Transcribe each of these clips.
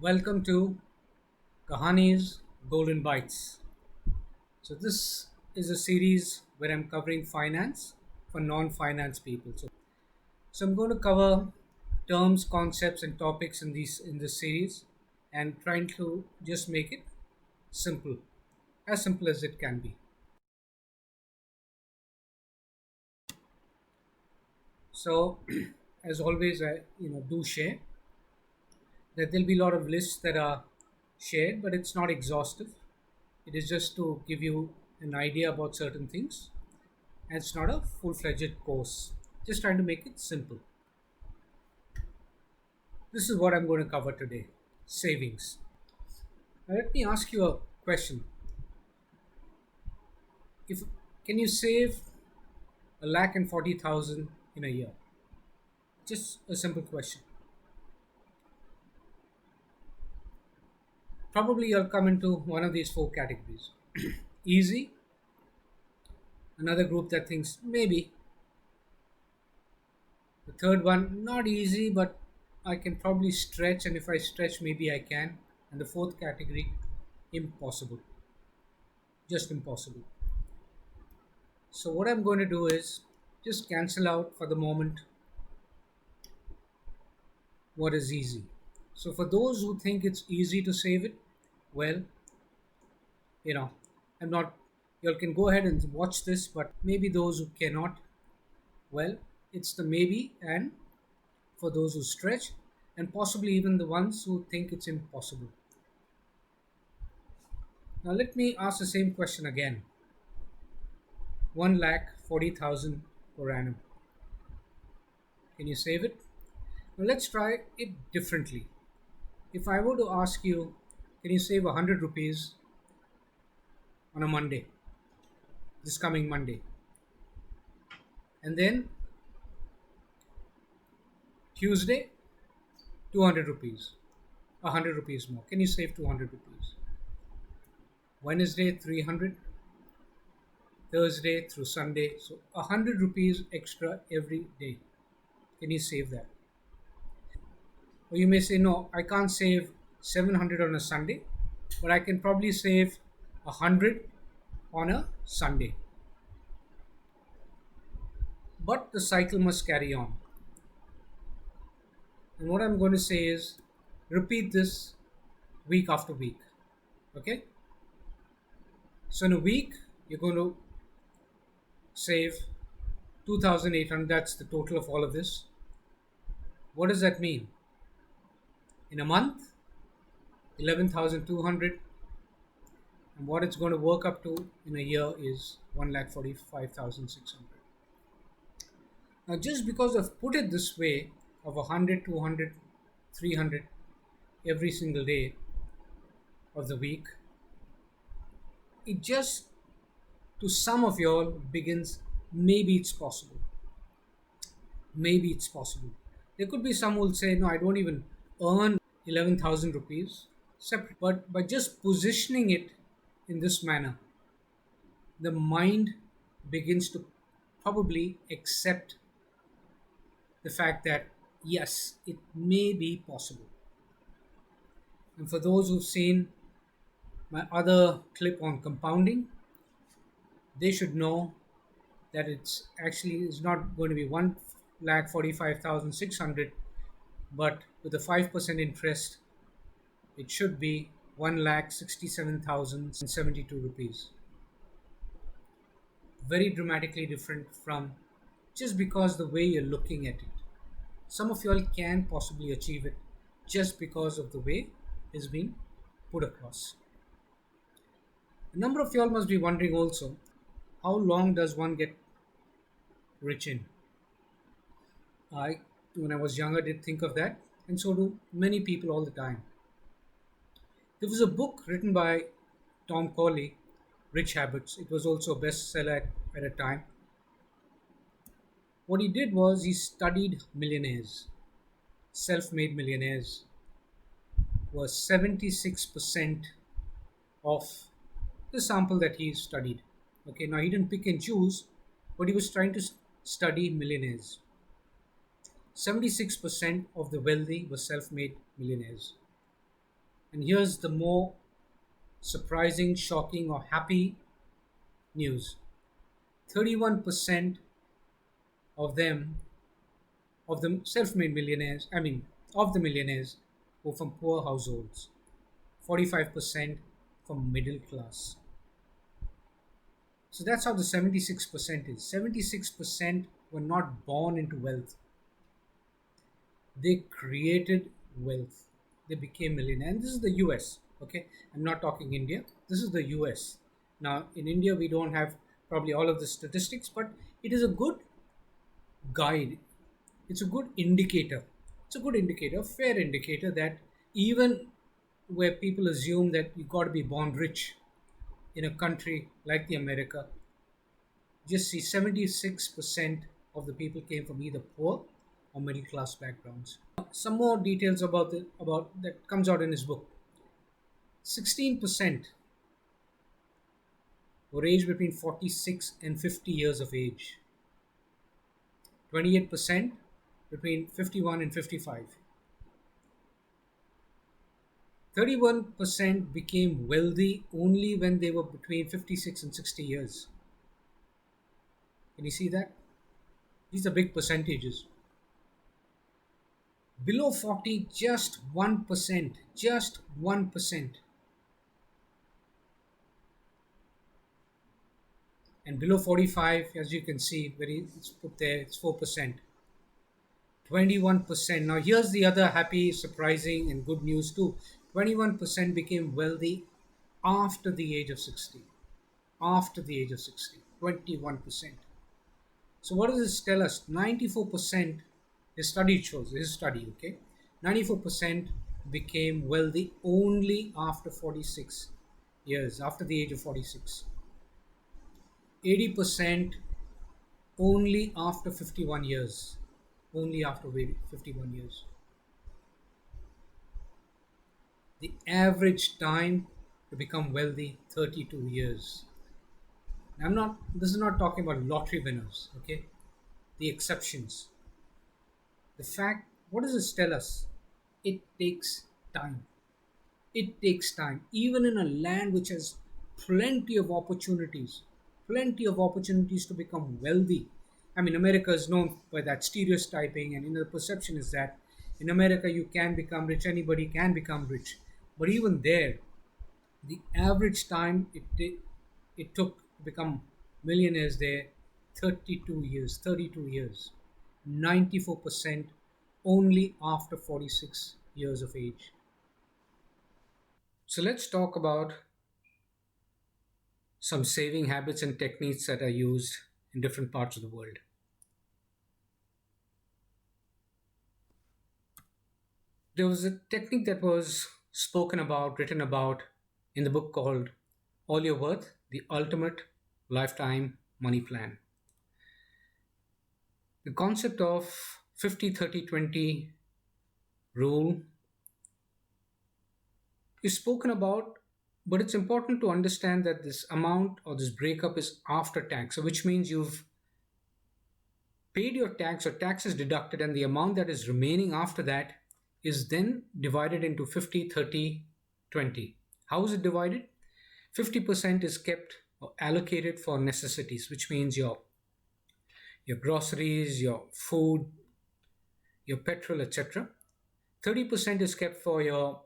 Welcome to Kahanis Golden Bytes. So this is a series where I'm covering finance for non-finance people. So I'm going to cover terms, concepts, and topics in this series, and trying to just make it simple as it can be. So, as always, I do share that there'll be a lot of lists that are shared, but it's not exhaustive. It is just to give you an idea about certain things, and it's not a full-fledged course. Just trying to make it simple. This is what I'm going to cover today: savings. Now, let me ask you a question. If Can you save a lakh and 40,000 in a year? Just a simple question. Probably you'll come into one of these four categories: easy, another group that thinks maybe, the third one not easy, but I can probably stretch, and if I stretch, maybe I can, and the fourth category, impossible, just impossible. So, what I'm going to do is just cancel out for the moment what is easy. So, for those who think it's easy to save it, well, you know, I'm not, you all can go ahead and watch this, but maybe those who cannot, well, it's the maybe, and for those who stretch, and possibly even the ones who think it's impossible. Now, let me ask the same question again: 1 lakh 40,000 per annum. Can you save it? Now, let's try it differently. If I were to ask you, can you save 100 rupees on a Monday, this coming Monday? And then Tuesday, 200 rupees, 100 rupees more. Can you save 200 rupees? Wednesday, 300, Thursday through Sunday. So 100 rupees extra every day. Can you save that? Or you may say, no, I can't save 700 on a Sunday, but I can probably save 100 on a Sunday. But the cycle must carry on. And what I'm going to say is repeat this week after week. Okay? So in a week, you're going to save 2,800. That's the total of all of this. What does that mean? In a month, 11,200. And what it's going to work up to in a year is 1,45,600. Now, just because I've put it this way of 100, 200, 300 every single day of the week, it just to some of y'all begins maybe it's possible. Maybe it's possible. There could be some who will say, no, I don't even earn 11,000 rupees separate. But by just positioning it in this manner, the mind begins to probably accept the fact that yes, it may be possible. And for those who've seen my other clip on compounding, they should know that it's actually is not going to be 1,45,600, but with a 5% interest, it should be 1,67,072 rupees. Very dramatically different from just because the way you're looking at it. Some of y'all can possibly achieve it just because of the way it's been put across. A number of y'all must be wondering also, how long does one get rich in? I, when I was younger, did think of that, and so do many people all the time. There was a book written by Tom Corley, Rich Habits. It was also a bestseller at a time. What he did was he studied millionaires, self made millionaires, was 76% of the sample that he studied. Okay, now he didn't pick and choose, but he was trying to study millionaires. 76% of the wealthy were self made millionaires. And here's the more surprising, shocking, or happy news: 31% of them, of the self-made millionaires, of the millionaires, were from poor households. 45% from middle class. So that's how the 76% is. 76% were not born into wealth. They created wealth. They became millionaires. And this is the US. Okay. I'm not talking India. This is the US. Now in India we don't have probably all of the statistics, but it is a good guide. It's a good indicator. It's a good indicator, fair indicator that even where people assume that you got to be born rich in a country like the America, just see 76% of the people came from either poor or middle class backgrounds. Some more details about that comes out in his book. 16% were aged between 46 and 50 years of age. 28% between 51 and 55. 31% became wealthy only when they were between 56 and 60 years. Can you see that? These are big percentages. Below 40, just 1%. Just 1%. And below 45, as you can see, it's put there, it's 4%. 21%. Now, here's the other happy, surprising, and good news too. 21% became wealthy after the age of 60. After the age of 60. 21%. So, what does this tell us? 94%, his study shows, his study, okay? 94% became wealthy only after 46 years, after the age of 46. 80% only after 51 years. Only after 51 years. The average time to become wealthy, 32 years. This is not talking about lottery winners, okay? The exceptions. The fact, what does this tell us? It takes time. It takes time. Even in a land which has plenty of opportunities, to become wealthy. I mean, America is known by that stereotyping, and the perception is that in America you can become rich, anybody can become rich. But even there, the average time it took to become millionaires there, 32 years. 32 years. 94% only after 46 years of age. So let's talk about some saving habits and techniques that are used in different parts of the world. There was a technique that was spoken about, written about in the book called All Your Worth, the Ultimate Lifetime Money Plan. The concept of 50-30-20 rule is spoken about, but it's important to understand that this amount or this breakup is after tax, so which means you've paid your tax or tax is deducted, and the amount that is remaining after that is then divided into 50-30-20. How is it divided? 50% is kept or allocated for necessities, which means your groceries, your food, your petrol, etc. 30% is kept for your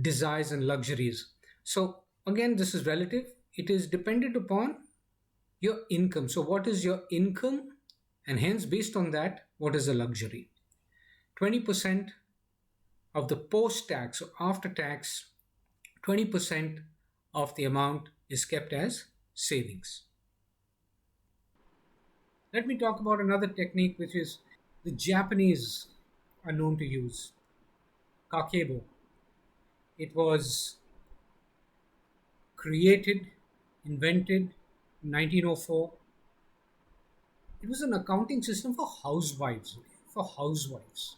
desires and luxuries. So again, this is relative. It is dependent upon your income. So what is your income? And hence, based on that, what is a luxury? 20% of the post-tax or after tax, 20% of the amount is kept as savings. Let me talk about another technique which is the Japanese are known to use, kakebo. It was created, invented in 1904. It was an accounting system for housewives, okay? For housewives.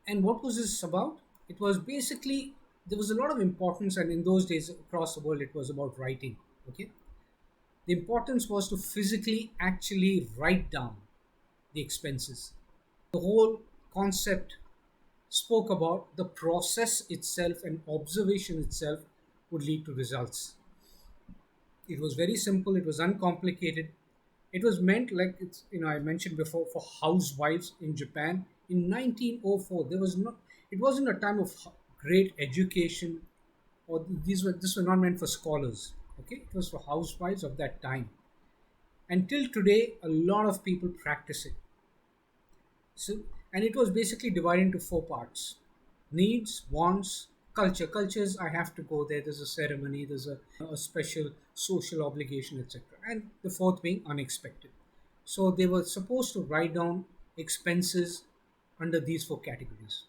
And what was this about? It was basically, there was a lot of importance, and in those days across the world, it was about writing, okay? The importance was to physically actually write down the expenses. The whole concept spoke about the process itself and observation itself would lead to results. It was very simple, it was uncomplicated. It was meant, like it's, I mentioned before, for housewives in Japan in 1904. There was not, it wasn't a time of great education, or this were not meant for scholars. Okay, it was for housewives of that time. Until today, a lot of people practice it. So, and it was basically divided into four parts: needs, wants, culture. Cultures, I have to go there. There's a ceremony. There's a special social obligation, etc. And the fourth being unexpected. So they were supposed to write down expenses under these four categories.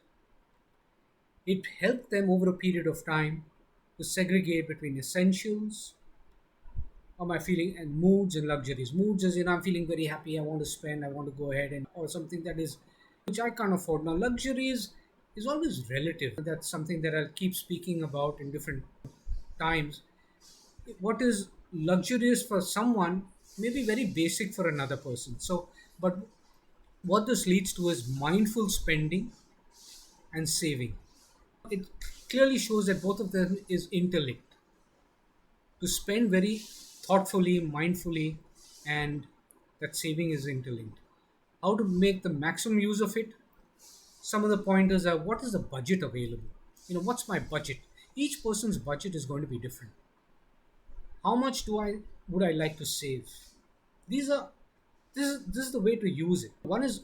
It helped them over a period of time to segregate between essentials, or my feeling, and moods and luxuries. Moods is, I'm feeling very happy, I want to spend, I want to go ahead, and or something that is which I can't afford. Now luxuries is always relative. That's something that I'll keep speaking about in different times. What is luxurious for someone may be very basic for another person. So, but what this leads to is mindful spending and saving. It clearly shows that both of them is interlinked. To spend very thoughtfully, mindfully, and that saving is interlinked. How to make the maximum use of it? Some of the pointers are: what is the budget available? What's my budget? Each person's budget is going to be different. How much do I would I like to save? These are this is the way to use it. One is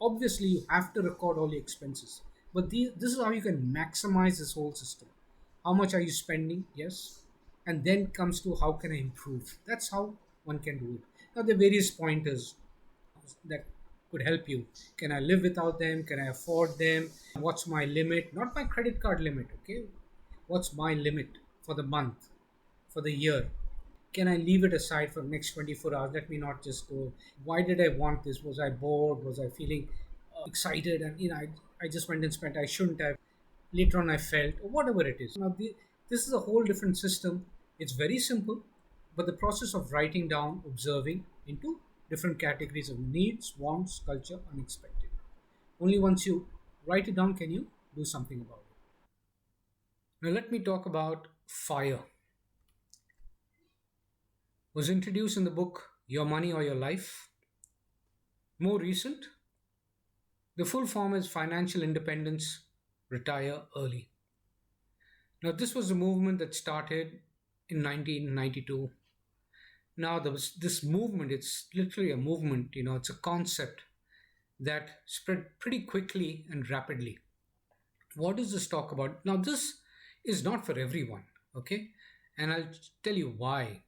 obviously you have to record all the expenses, but this is how you can maximize this whole system. How much are you spending? Yes, and then comes to how can I improve. That's how one can do it. Now there are various pointers that could help you. Can I live without them? Can I afford them? What's my limit? Not my credit card limit. Okay, what's my limit for the month, for the year? Can I leave it aside for the next 24 hours? Let me not just go. Why did I want this? Was I bored? Was I feeling excited? And I just went and spent. I shouldn't have. Later on, I felt, or whatever it is. Now, this is a whole different system. It's very simple, but the process of writing down, observing into different categories of needs, wants, culture, unexpected. Only once you write it down can you do something about it. Now, let me talk about fire. Was introduced in the book Your Money or Your Life. More recent, the full form is Financial Independence, Retire Early. Now, this was a movement that started in 1992. Now, this movement, it's literally a movement, it's a concept that spread pretty quickly and rapidly. What does this talk about? Now, this is not for everyone, okay? And I'll tell you why.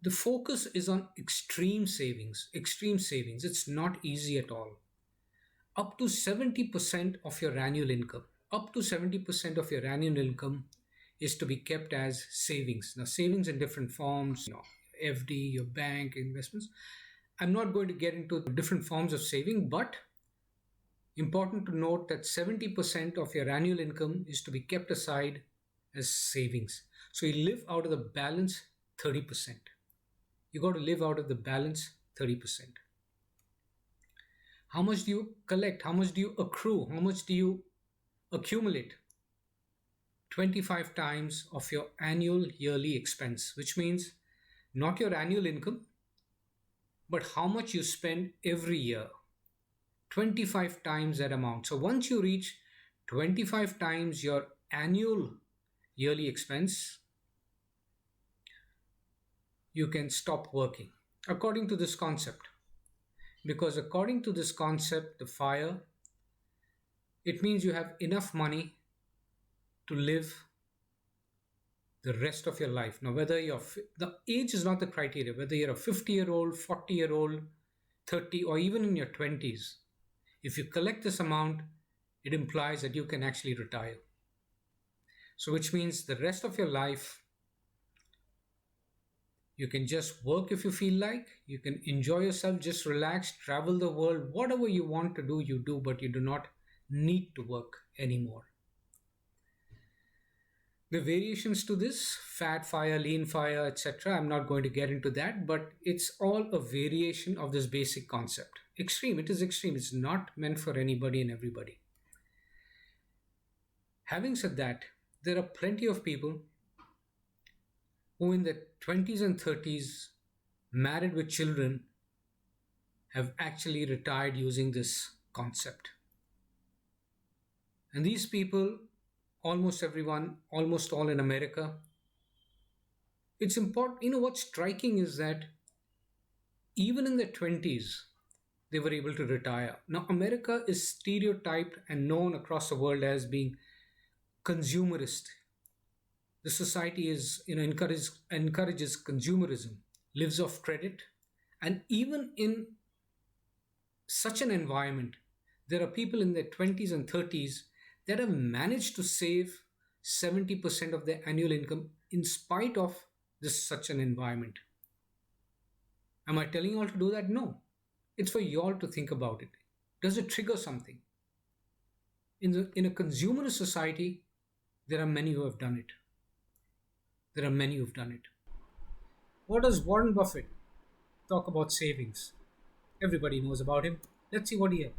The focus is on extreme savings. Extreme savings. It's not easy at all. Up to 70% of your annual income. Up to 70% of your annual income is to be kept as savings. Now, savings in different forms, FD, your bank, investments. I'm not going to get into different forms of saving, but important to note that 70% of your annual income is to be kept aside as savings. So you live out of the balance 30%. You got to live out of the balance 30%. How much do you collect? How much do you accrue? How much do you accumulate? 25 times of your annual yearly expense, which means not your annual income, but how much you spend every year. 25 times that amount. So once you reach 25 times your annual yearly expense, you can stop working according to this concept. Because according to this concept, the fire, it means you have enough money to live the rest of your life. Now, whether the age is not the criteria, whether you're a 50-year-old, 40-year-old, 30, or even in your 20s, if you collect this amount, it implies that you can actually retire. So, which means the rest of your life, you can just work if you feel like, you can enjoy yourself, just relax, travel the world, whatever you want to do, you do, but you do not need to work anymore. The variations to this, fat fire, lean fire, etc., I'm not going to get into that, but it's all a variation of this basic concept. extreme. It is extreme. It's not meant for anybody and everybody. Having said that, there are plenty of people who, in their 20s and 30s, married with children, have actually retired using this concept. And these people, almost everyone, almost all in America, it's important. You know what's striking is that even in their 20s, they were able to retire. Now, America is stereotyped and known across the world as being consumerist. The society is, encourages consumerism, lives off credit, and even in such an environment, there are people in their 20s and 30s that have managed to save 70% of their annual income in spite of this such an environment. Am I telling you all to do that? No. It's for you all to think about it. Does it trigger something? In a consumerist society, there are many who have done it. There are many who've done it. What does Warren Buffett talk about savings? Everybody knows about him. Let's see what he has.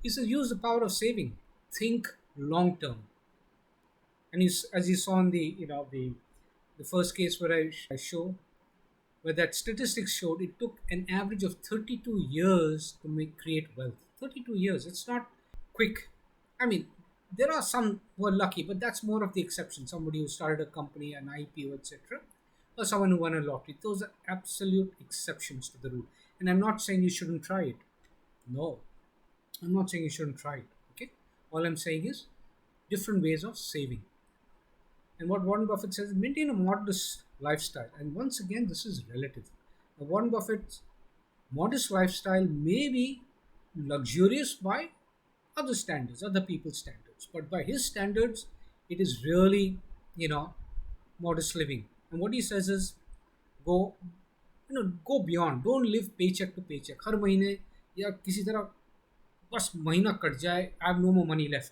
He says use the power of saving. Think long term. And as you saw in the first case where I show, where that statistics showed it took an average of 32 years to create wealth. 32 years. It's not quick. I mean, there are some who are lucky, but that's more of the exception. Somebody who started a company, an IPO, etc., or someone who won a lottery. Those are absolute exceptions to the rule. And I'm not saying you shouldn't try it. No, I'm not saying you shouldn't try it. Okay, all I'm saying is different ways of saving. And what Warren Buffett says is maintain a modest lifestyle. And once again, this is relative. Now, Warren Buffett's modest lifestyle may be luxurious by other standards, other people's standards, but by his standards, it is really, you know, modest living. And what he says is go, go beyond. Don't live paycheck to paycheck. हर महीने या किसी तरह बस महीना cut जाए. I have no more money left.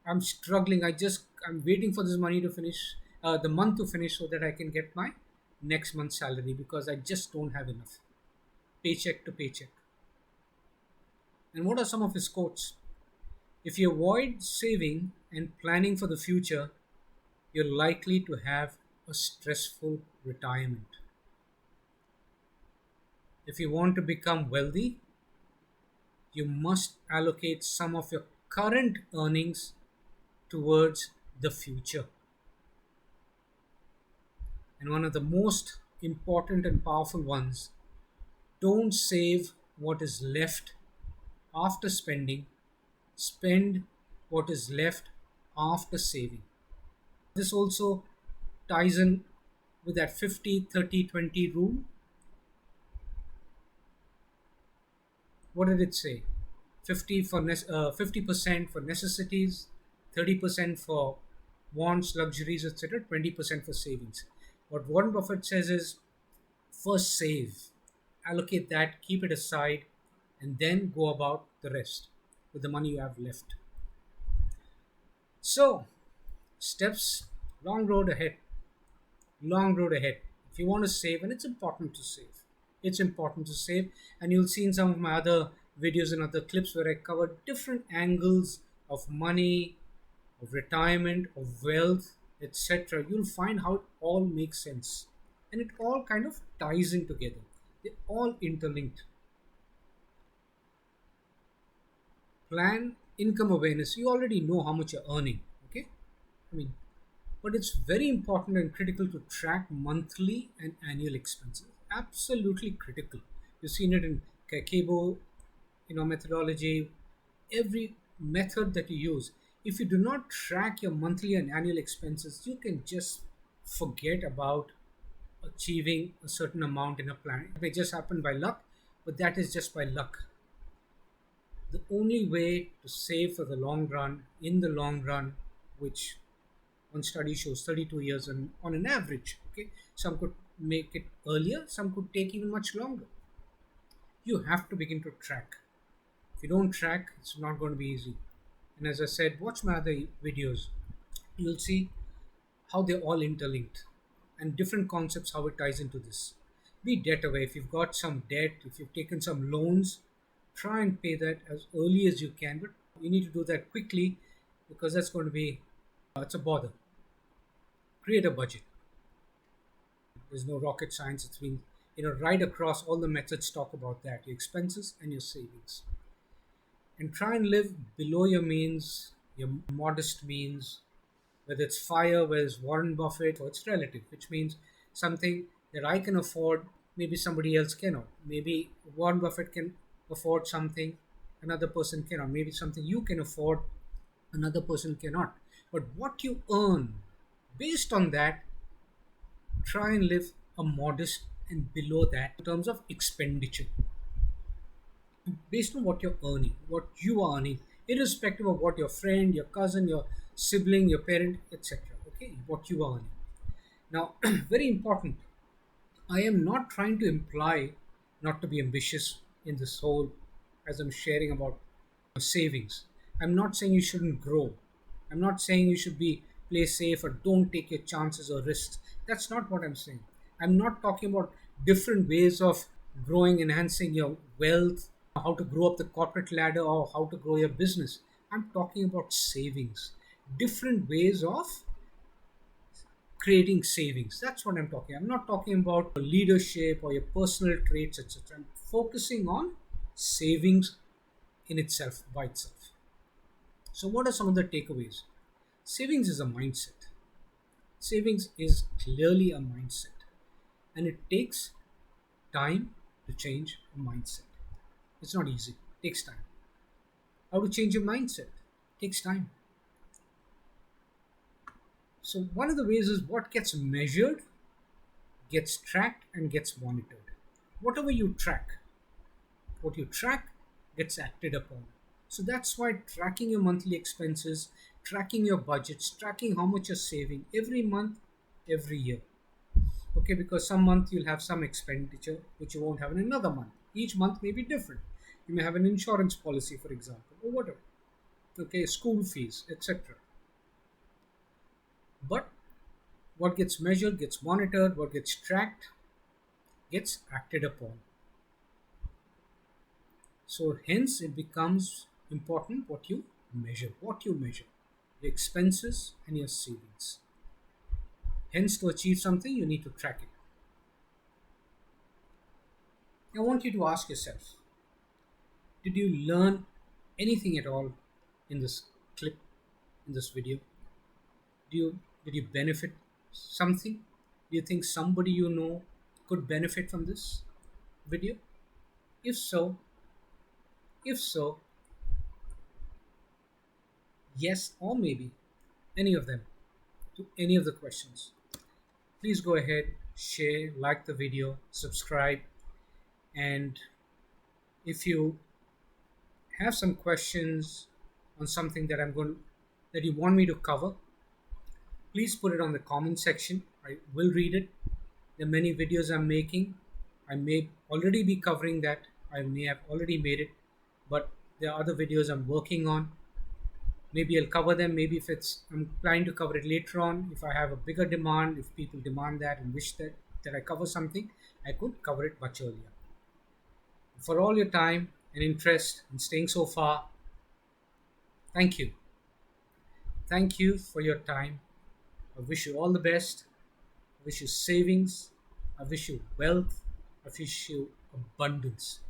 I'm struggling. I'm waiting for this money to finish, the month to finish, so that I can get my next month's salary because I just don't have enough. Paycheck to paycheck. And what are some of his quotes? If you avoid saving and planning for the future, you're likely to have a stressful retirement. If you want to become wealthy, you must allocate some of your current earnings towards the future. And one of the most important and powerful ones, don't save what is left after spending, spend what is left after saving. This also ties in with that 50-30-20 rule. What did it say? 50% for necessities, 30% for wants, luxuries, etc., 20% for savings. What Warren Buffett says is first save, allocate that, keep it aside, and then go about the rest with the money you have left. So, steps, long road ahead. Long road ahead. If you want to save, and it's important to save, it's important to save. And you'll see in some of my other videos and other clips where I cover different angles of money, of retirement, of wealth, etc. You'll find how it all makes sense. And it all kind of ties in together. They're all interlinked. Plan income awareness. You already know how much you're earning. Okay? I mean, but it's very important and critical to track monthly and annual expenses. Absolutely critical. You've seen it in Kakebo, methodology, every method that you use. If you do not track your monthly and annual expenses, you can just forget about achieving a certain amount in a plan. It may just happen by luck, but that is just by luck. The only way to save for the long run, in the long run, which one study shows 32 years and on an average, okay, some could make it earlier, some could take even much longer. You have to begin to track. If you don't track, it's not going to be easy. And as I said, watch my other videos. You'll see how they're all interlinked and different concepts, how it ties into this. Be debt aware. If you've got some debt, if you've taken some loans, try and pay that as early as you can, but you need to do that quickly because that's going to be it's a bother. Create a budget. There's no rocket science. It's been right across all the methods talk about that: your expenses and your savings, and try and live below your means, your modest means. Whether it's fire, whether it's Warren Buffett, or it's relative, which means something that I can afford, maybe somebody else cannot. Maybe Warren Buffett can afford something, another person cannot. Maybe something you can afford, another person cannot. But what you earn, based on that, try and live a modest and below that in terms of expenditure, based on what you're earning, what you are earning, irrespective of what your friend, your cousin, your sibling, your parent, etc. Okay, what you are earning. Now, very important, I am not trying to imply not to be ambitious in this whole, as I'm sharing about savings. I'm not saying you shouldn't grow. I'm not saying you should be play safe or don't take your chances or risks. That's not what I'm saying. I'm not talking about different ways of growing, enhancing your wealth, how to grow up the corporate ladder or how to grow your business. I'm talking about savings, different ways of creating savings. That's what I'm talking. I'm not talking about leadership or your personal traits, etc. I'm focusing on savings in itself, by itself. So, what are some of the takeaways? Savings is a mindset. Savings is clearly a mindset, and it takes time to change a mindset. It's not easy, it takes time. How to change your mindset? It takes time. So, one of the ways is what gets measured, gets tracked, and gets monitored. Whatever you track, what you track gets acted upon. So that's why tracking your monthly expenses, tracking your budgets, tracking how much you're saving every month, every year. Okay, because some month you'll have some expenditure which you won't have in another month. Each month may be different. You may have an insurance policy, for example, or whatever. Okay, school fees, etc. But what gets measured gets monitored, what gets tracked gets acted upon. So hence it becomes important what you measure, your expenses and your savings. Hence, to achieve something, you need to track it. I want you to ask yourself, did you learn anything at all in this clip, in this video? Did you benefit something? Do you think somebody you know could benefit from this video? If so, if so, yes or maybe any of them to any of the questions. Please go ahead, share, like the video, subscribe, and if you have some questions on something that you want me to cover, please put it on the comment section. I will read it. There are many videos I'm making. I may already be covering that. I may have already made it, but there are other videos I'm working on. Maybe I'll cover them. Maybe if it's I'm planning to cover it later on. If I have a bigger demand, if people demand that and wish that I cover something, I could cover it much earlier. For all your time and interest in staying so far, thank you. Thank you for your time. I wish you all the best. I wish you savings. I wish you wealth. I wish you abundance.